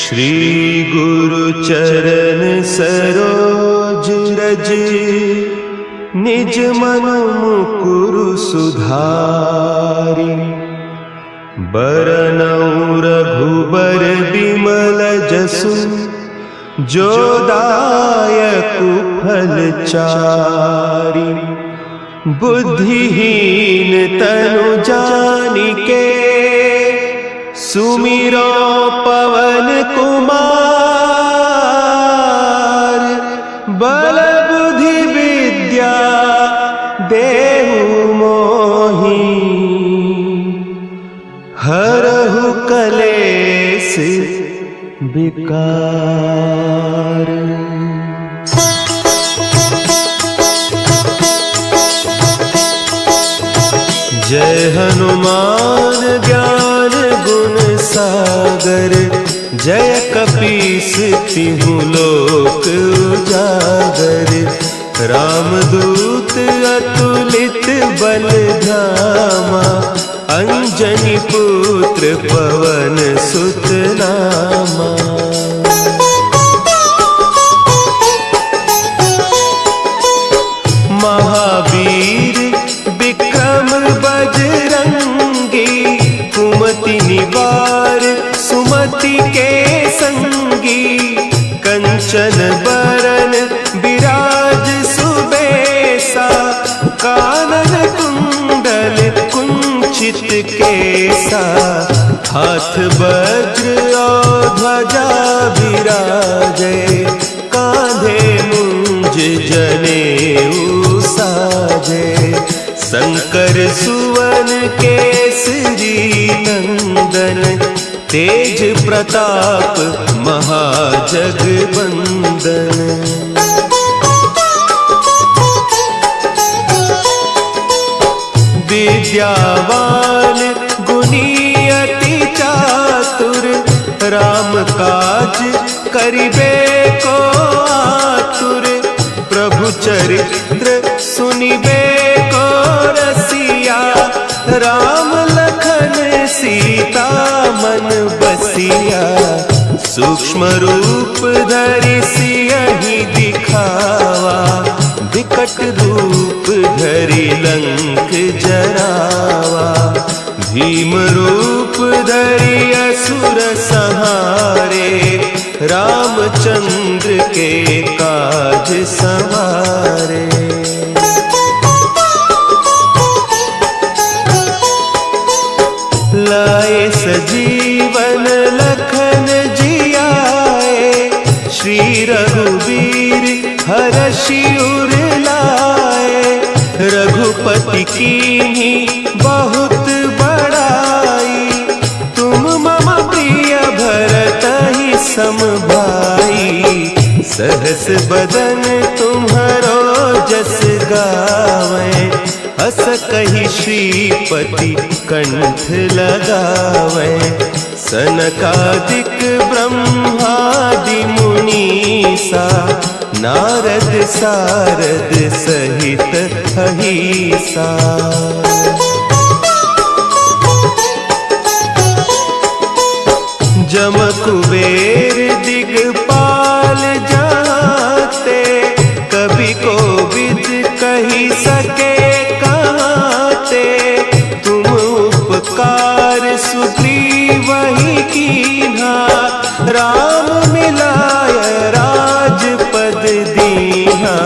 श्री गुरु चरण सरोज रज, निज मन मुकुरु सुधारि। बरनउँ रघुबर बिमल जसु, जो दायकु फल चारि। बुद्धिहीन तनु जानिके, सुमिरो पवन कुमार। बल बुद्धि विद्या देहु मोहि, हरहु कलेस विकार। जय हनुमान ज्ञान गुण सागर, जय कपीस तिहु लोक उजागर। रामदूत अतुलित बल धामा, अंजनी पुत्र पवन सुत नामा। महावीर विक्रम बजरंगी, कुमति निवार सुमति के संगी। कंचन बरन विराज सुबेसा, कानन कुंडल कुंचित केसा। हाथ वज्र और ध्वजा विराजे, कांधे मुंज जनेऊ साजे। शंकर सुवन केसरी नंदन, तेज प्रताप महाजगवंदन। विद्यावान गुणी अति चातुर, राम काज करिबे को आतुर। प्रभु चरित्र सुनिबे को रसिया, राम लखन सीता मन बसिया। सूक्ष्म रूप धरि सियहि दिखावा, विकट रूप धरि लंक जरावा। भीम रूप धरि असुर संहारे, रामचंद्र के काज सवारे। लाए सजीवन लखन जियाए, श्री रघुवीर हरषि उर लाए। रघुपति कीन्ही बहुत बड़ाई, तुम मम प्रिय भरतहि सम भाई। सहस बदन तुम्हरो जस गावें, हस कहि श्रीपति कंठ लगावें। सनकादिक ब्रह्मादि मुनीसा, नारद सारद सहित अहीसा। जम कुबेर दिगपाल जाते, कवि कोविद कहि सके कहते। तुम उपकार सुग्रीवहि कीन्हा, राम मिलाय राजपद दीन्हा।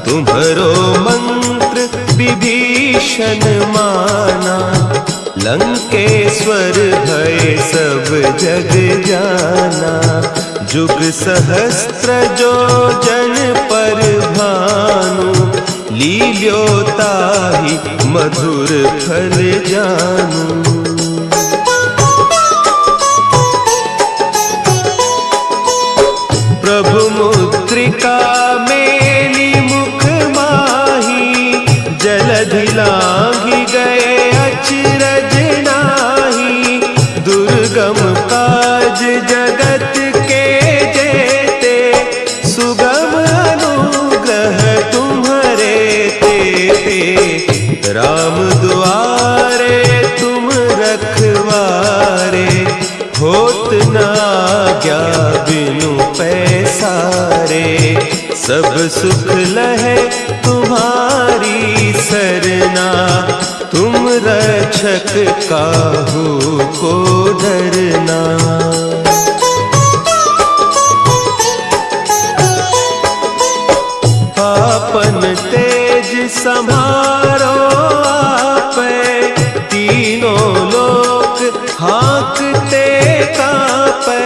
तुम्हरो मंत्र विभीषण माना, लंकेश्वर भय सब जग जाना। जुग सहस्त्र जो जन पर भानु, लील्योताहि मधुर फल जानू। प्रभु मुद्रिका मेली मुख माही, जलधि लांघि गए अचरज नाही। दुर्गम काज जगत के जेते, सुगम अनुग्रह तुम्हरे तेते। राम दुआरे तुम रखवारे, होत न आज्ञा बिनु पैसारे। सब सुख लहे तुम्हारी सरना, तुम रक्षक काहू को डरना। आपन तेज संभारो आपे, तीनों लोक हाँकते कांपे।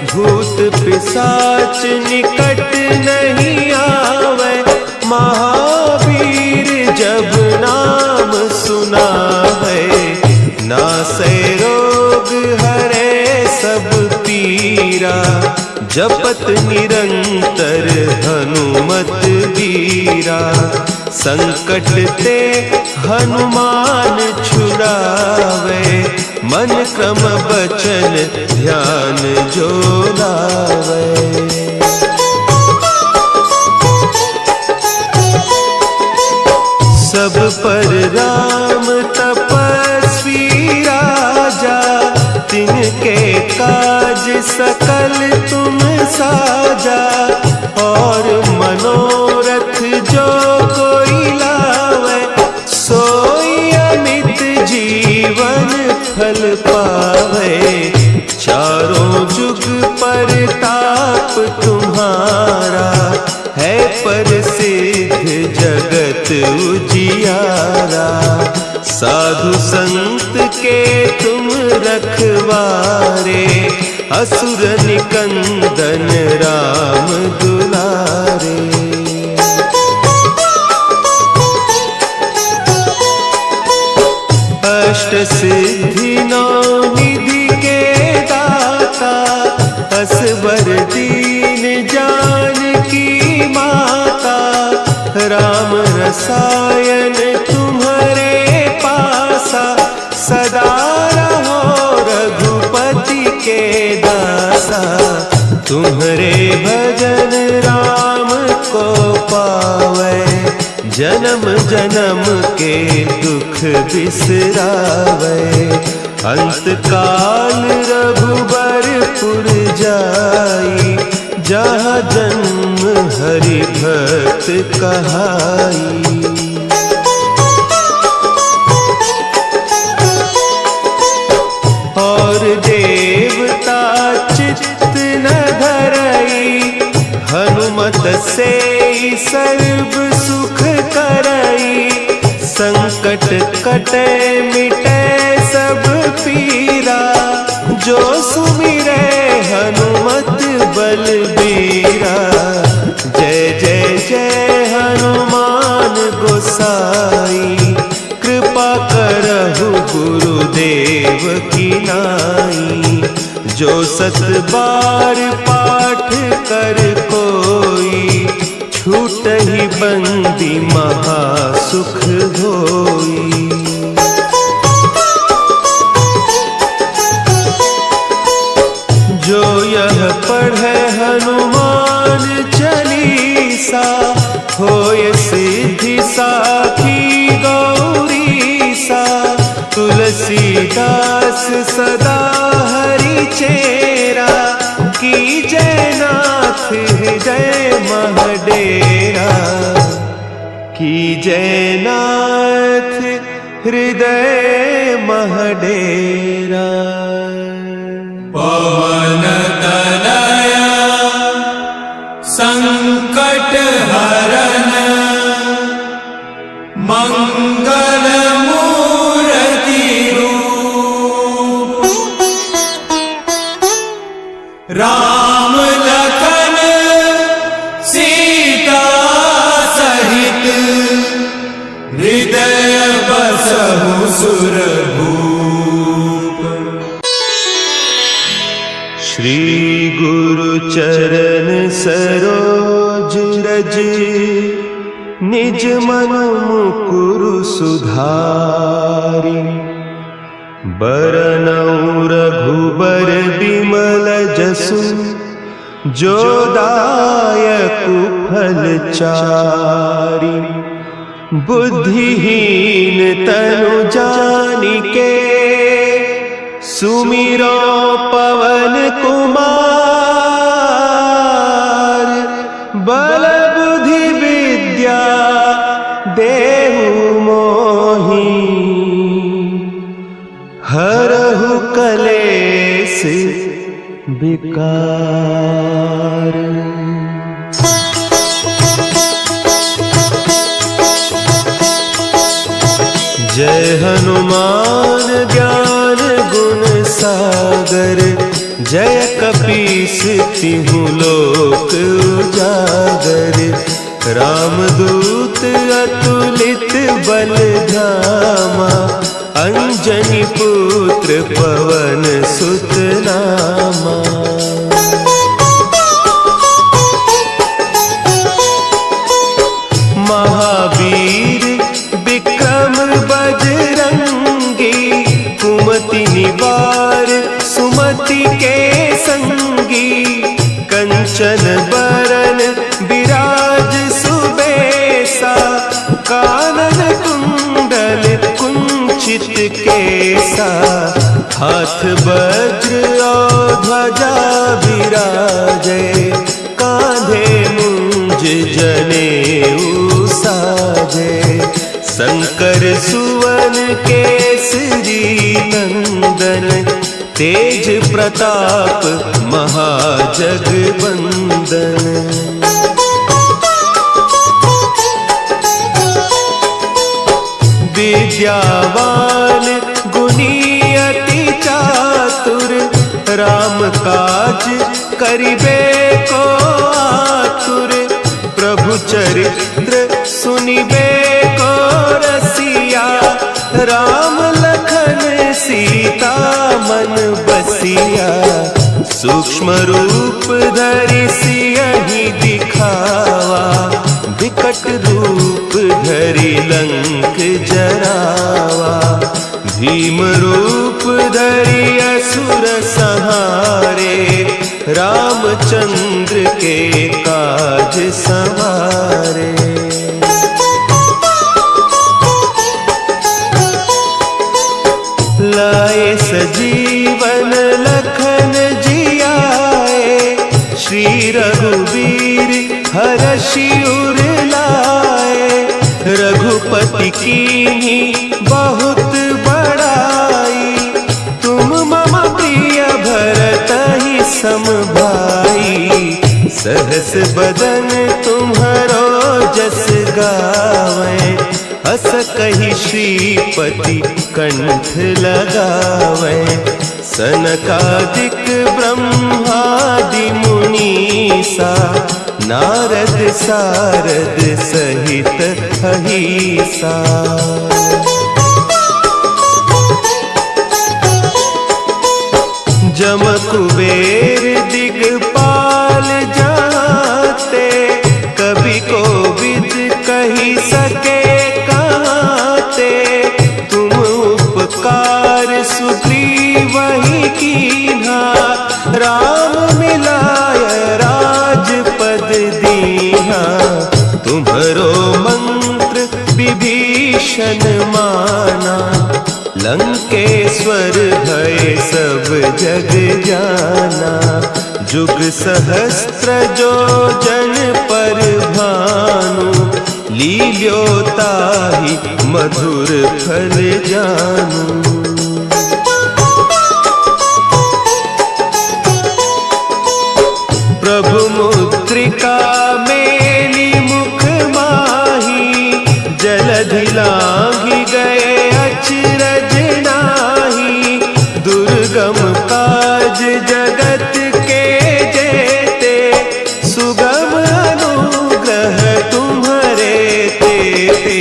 भूत पिशाच निकट नहीं आवे, महावीर जब नाम सुनावे। नासै रोग हरे सब पीरा, जपत निरंतर हनुमत बीरा। संकट ते हनुमान छुड़ावे, मन क्रम बचन ध्यान जो लावे। सब पर राम तपस्वी राजा, तिनके काज सकल तुम साजा। और मनोरथ जो कोई लावे, सोई अमित जीवन फल पावे। चारों जुग परताप तुम्हारा, है प्रसिद्ध जगत उजियारा। साधु संत के तुम रखवारे, असुर निकंदन राम दुलारे। अष्ट सिद्धि नौ निधि के दाता, असवर दीन जानकी माता। राम रसायन तुम्हारे पासा, सदा रहो रघुपति के दासा। तुम्हारे भजन राम को पावे, जन्म जन्म के दुख बिसरावे। अंत काल रघुबरपुर जाई, जहाँ जन्म हरि भक्त कहाई। और देवता चित्त न धरई, हनुमत से सर्व सुख करई। संकट कटे मिटे सब पीरा, जो सुमिरे हनुमत बलबीरा। जय जय जय हनुमान गोसाई, कृपा करहु गुरुदेव की नाई। जो सत बार पाठ कर कोई, छूटहि बंदी महासुख होई। जो यह पढ़े हनुमान चालीसा, होय सिद्धि साखी गौरीसा। तुलसीदास सदा हरि चेरा, की जय नाथ हृदय महडेरा। की जय नाथ हृदय महडेरा। पवन तनया संकट हरन, मंगल मूर्ति रूप। राम लखन सीता सहित, हृदय बसहु सुरभूप। श्री गुरु चरण सरोज रज, निज मन मुकुरु सुधारि। बरनउँ रघुबर बिमल जसु, जो दायकु फल चारि। बुद्धिहीन तनु जानिके, सुमिरो विकार। जय हनुमान ज्ञान गुण सागर, जय कपीस तिहु लोक उजागर। रामदूत अतुलित बल धामा, अंजनी पुत्र पवन सुत नामा। महावीर विक्रम बजरंगी, कुमति निवार सुमति के संगी। कंचन बरन विराज सुबेसा, कानन कुंडल कुंचित केसा। हाथ वज्र और ध्वजा विराजे, कांधे मुंज जनेऊ साजे। शंकर सुवन केसरी नंदन, तेज प्रताप महाजगवंदन। विद्यावान गुणी अति चातुर, राम काज करिबे को आतुर। प्रभु चरित्र सुनिबे को रसिया, राम लखन सीता मन बसिया। सूक्ष्म रूप धरि सियहि दिखावा, विकट रूप धरि लंक जरावा। भीम रूप धरि असुर संहारे, रामचंद्र के काज संवारे। लाए सजीवन लखन जियाए, श्री रघुवीर हरषि उर लाए। रघुपति कीन्ही बहुत बड़ाई, तुम मम प्रिय भरतहि सम भाई। सहस बदन तुम्हरो जस गावें, हस कहि श्रीपति कंठ लगावें। सनकादिक ब्रह्मादि मुनीसा, नारद सारद सहित अहीसा। जम कुबेर दिगपाल जाते, कवि कोविद कहि सके कहते। तुम उपकार सुग्रीवहि कीन्हा, राम मिलाय राजपद दीन्हा। तुम्हरो मंत्र विभीषण माना, लंकेश्वर भय सब जग जाना। जुग सहस्त्र जो जन पर भानु, लील्योताहि मधुर फल जानू। प्रभु मुद्रिका मेली मुख माही, जलधि लांघि गए अचरज नाही। दुर्गम काज जगत के जेते, सुगम अनुग्रह तुम्हरे तेते।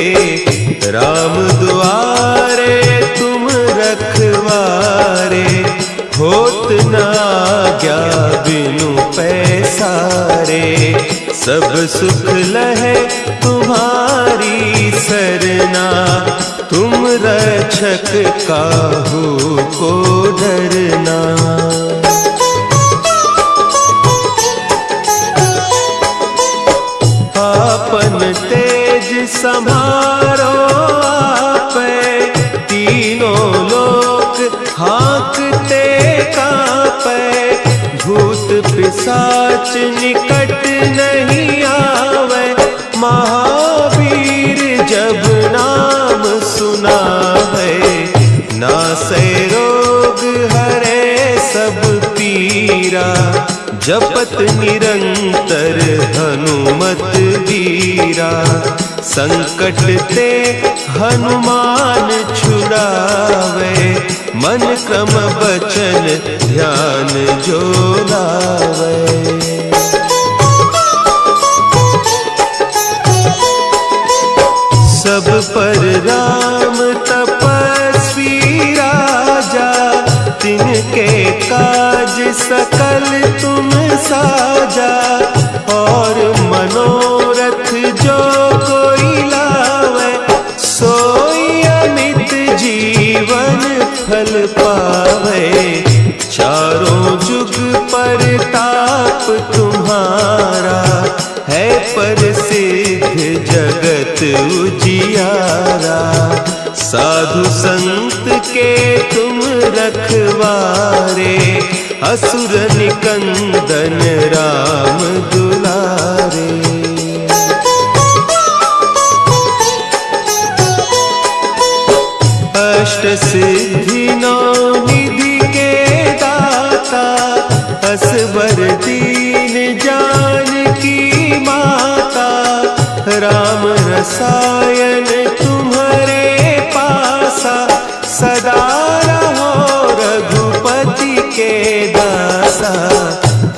राम दुआरे तुम रखवारे, होत न आज्ञा बिनु पैसारे। सब सुख लहे तुम्हारी सरना, तुम रक्षक काहू को डरना। आपन तेज समारो आपे, तीनों लोक हाँकते कापे। भूत पिशाच निकट नहीं आवे, महावीर जब नाम सुना है। नासै रोग हरे सब मीरा जपत निरंतर हनुमत वीरा। संकट ते हनुमान छुड़ावे, मन क्रम बचन ध्यान जो लावे। सब पर राम तपस्वी राजा, तिनके काज सकल तुम साजा। और मनोरथ जो कोई लावे, सोई अमित जीवन फल पावे। चारों जुग परताप तुम्हारा, है प्रसिद्ध जगत उजियारा। साधु संत के तुम रखवारे, असुर निकंदन राम दुलारे। अष्ट सिद्धि नौ निधि के दाता, असवर दीन जानकी माता। राम रसायन तुम्हारे पासा, सदा रहो रघुपति के दासा।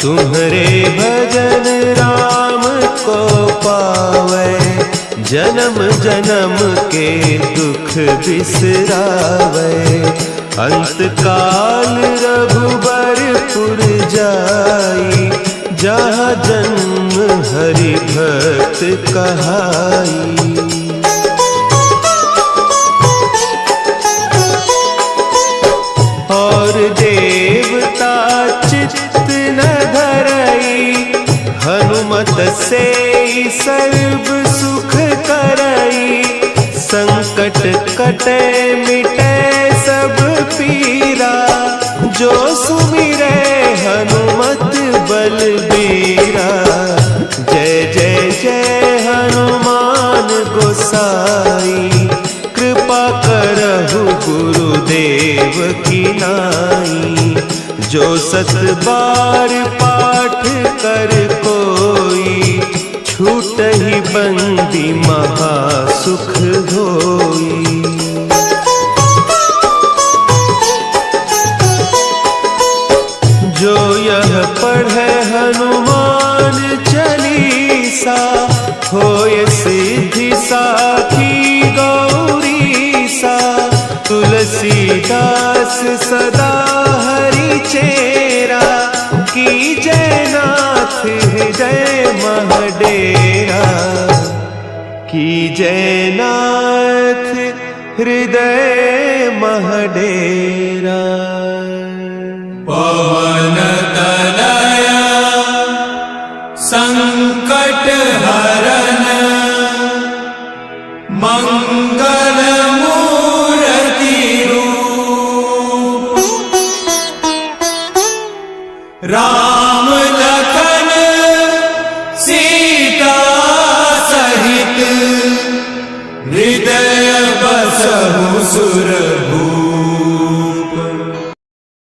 तुम्हारे भजन राम को पावे, जन्म जन्म के दुख बिसरावे। अंत काल रघुबरपुर जाई, जहाँ जन्म हरि भक्त कहाई। और देवता चित्त न धरई, हनुमत से सर्व सुख करई। संकट कटे मिटे सब पीरा, जो सुमिरे हनुमत बलबीरा। जय जय जय हनुमान गोसाई, कृपा करहु गुरुदेव की नाई। जो सत बार पाठ कर कोई, छूटहि बंदी महा सुख होई। जो यह पढ़े हनुमान चालीसा, होय सिद्धि साखी गौरीसा। तुलसीदास सदा हरि चेरा, की जयनाथ हृदय महडेरा। की जयनाथ हृदय महडेरा। पवन तनया संकट हरन, मंगल मूर्ति रूप। राम